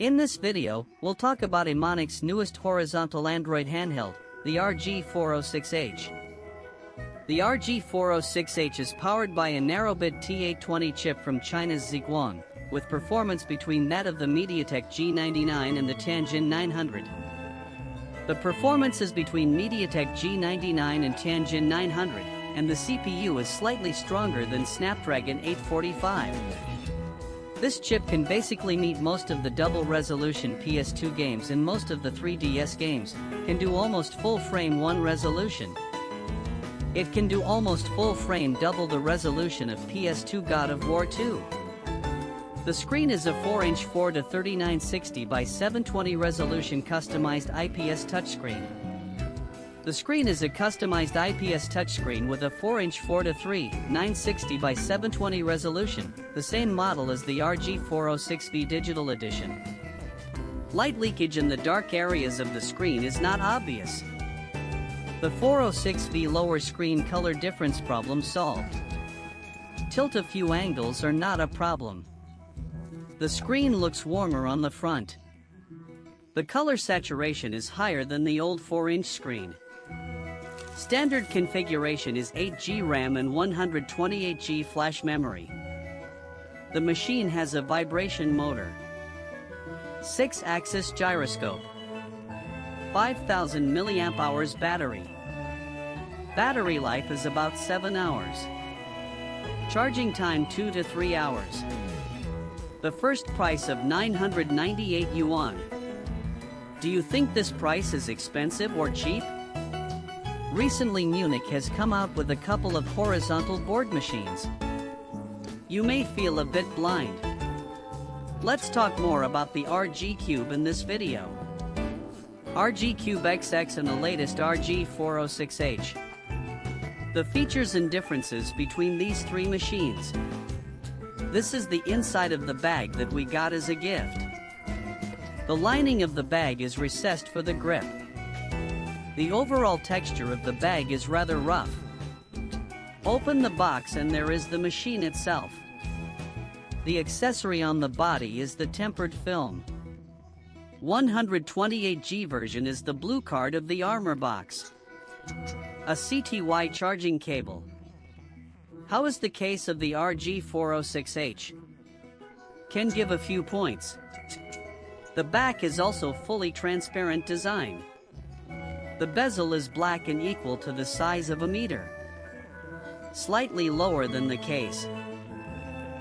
In this video, we'll talk about ANBERNIC's newest horizontal Android handheld, the RG406H. The RG406H is powered by a narrowbit T820 chip from China's Ziguang, with performance between that of the MediaTek G99 and the Tianjin 900. The performance is between MediaTek G99 and Tianjin 900, and the CPU is slightly stronger than Snapdragon 845. This chip can basically meet most of the double-resolution PS2 games and most of the 3DS games, can do almost full-frame 1 resolution. It can do almost full-frame double the resolution of PS2 God of War 2. The screen is a 4-inch 4:3960 by 720 resolution customized IPS touchscreen. The screen is a customized IPS touchscreen with a 4-inch 4:3960 by 720 resolution, the same model as the RG406V Digital Edition. Light leakage in the dark areas of the screen is not obvious. The 406V lower screen color difference problem solved. Tilt a few angles are not a problem. The screen looks warmer on the front. The color saturation is higher than the old 4-inch screen. Standard configuration is 8GB RAM and 128GB flash memory. The machine has a vibration motor, 6-axis gyroscope, 5000 mAh battery. Battery life is about 7 hours. Charging time 2 to 3 hours. The first price of 998 yuan. Do you think this price is expensive or cheap? Recently Munich has come out with a couple of horizontal board machines. You may feel a bit blind. Let's talk more about the RGCube in this video. RGCube XX and the latest RG406H. The features and differences between these three machines. This is the inside of the bag that we got as a gift. The lining of the bag is recessed for the grip. The overall texture of the bag is rather rough. Open the box and there is the machine itself. The accessory on the body is the tempered film. 128GB version is the blue card of the armor box. A CTY charging cable. How is the case of the RG406H? Can give a few points. The back is also fully transparent design. The bezel is black and equal to the size of a meter. Slightly lower than the case.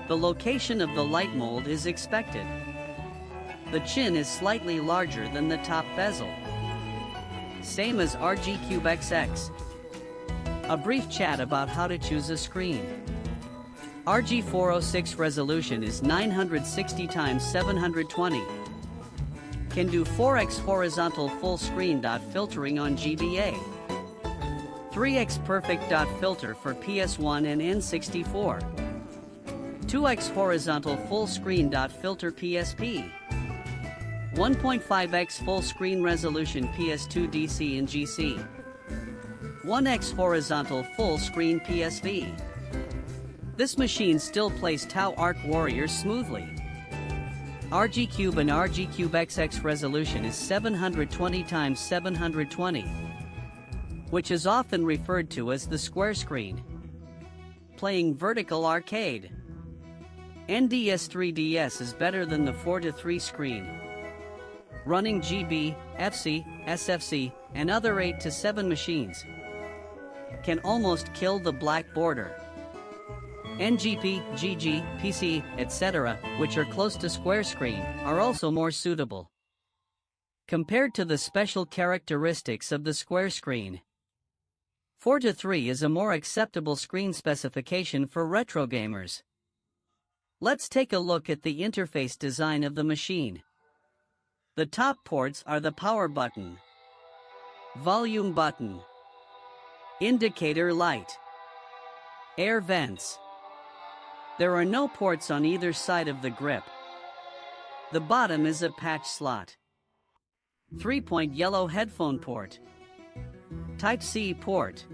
The location of the light mold is expected. The chin is slightly larger than the top bezel. Same as RGCube XX. A brief chat about how to choose a screen. RG406 resolution is 960x720. Can do 4x horizontal full screen dot filtering on GBA. 3x perfect dot filter for PS1 and N64. 2x horizontal full screen dot filter PSP. 1.5x full screen resolution PS2 DC and GC. 1x horizontal full screen PSV. This machine still plays Tau Arc Warriors smoothly. RGCube and RGCube XX resolution is 720x720, which is often referred to as the square screen. Playing vertical arcade. NDS 3DS is better than the 4:3 screen. Running GB, FC, SFC, and other 8 to 7 machines. Can almost kill the black border. NGP, GG, PC, etc., which are close to square screen, are also more suitable. Compared to the special characteristics of the square screen. 4:3 is a more acceptable screen specification for retro gamers. Let's take a look at the interface design of the machine. The top ports are the power button, volume button, indicator light, air vents. There are no ports on either side of the grip. The bottom is a patch slot. 3-point yellow headphone port. Type-C port.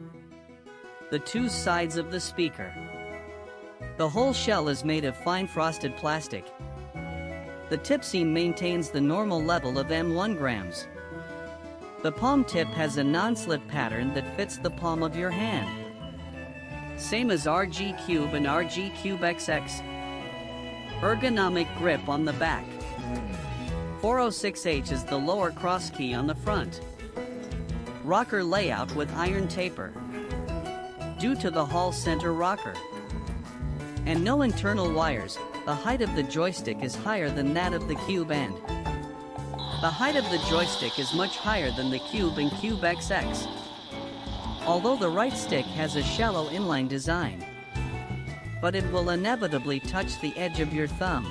The two sides of the speaker. The whole shell is made of fine frosted plastic. The tip seam maintains the normal level of M1 grams. The palm tip has a non-slip pattern that fits the palm of your hand. Same as RGCube and RGCube XX. Ergonomic grip on the back. 406H is the lower cross key on the front. Rocker layout with iron taper. Due to the Hall center rocker. And no internal wires, the height of the joystick is higher than that of the Cube end. The height of the joystick is much higher than the Cube and Cube XX. Although the right stick has a shallow inline design. But it will inevitably touch the edge of your thumb.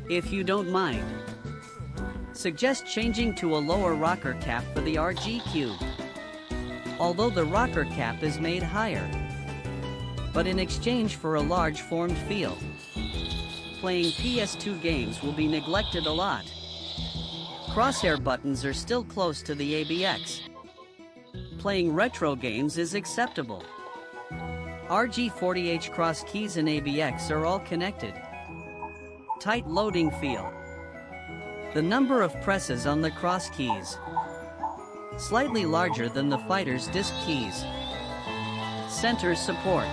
If you don't mind. Suggest changing to a lower rocker cap for the RGCube. Although the rocker cap is made higher. But in exchange for a large formed feel. Playing PS2 games will be neglected a lot. Crosshair buttons are still close to the ABX. Playing retro games is acceptable. RG40H cross keys and ABX are all connected. Tight loading feel. The number of presses on the cross keys. Slightly larger than the Fighter's disc keys. Center support.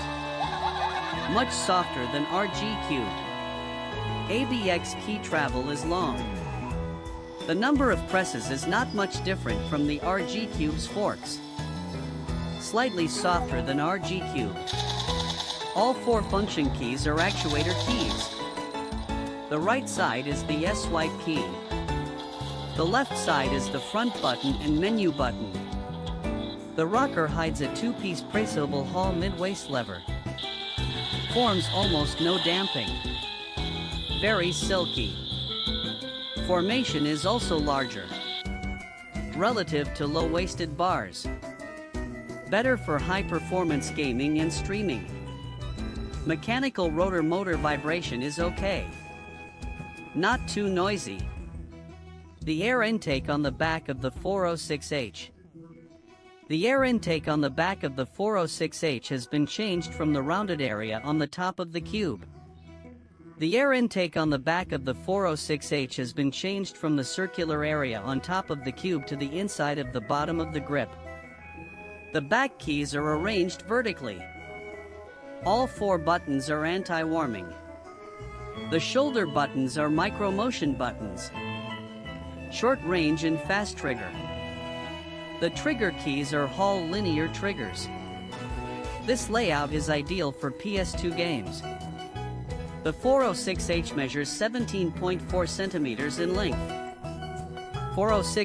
Much softer than RGCube. ABX key travel is long. The number of presses is not much different from the RGCube's forks. Slightly softer than RGCube. All 4 function keys are actuator keys. The right side is the S-swipe key. The left side is the front button and menu button. The rocker hides a 2-piece pressable Hall mid-waist lever. Forms almost no damping. Very silky. Formation is also larger. Relative to low-waisted bars. Better for high-performance gaming and streaming. Mechanical rotor motor vibration is okay. Not too noisy. The air intake on the back of the 406H. The air intake on the back of the 406H has been changed from the rounded area on the top of the Cube. The air intake on the back of the 406H has been changed from the circular area on top of the Cube to the inside of the bottom of the grip. The back keys are arranged vertically. All 4 buttons are anti-warming. The shoulder buttons are micro-motion buttons. Short range and fast trigger. The trigger keys are Hall linear triggers. This layout is ideal for PS2 games. The 406H measures 17.4 centimeters in length. 406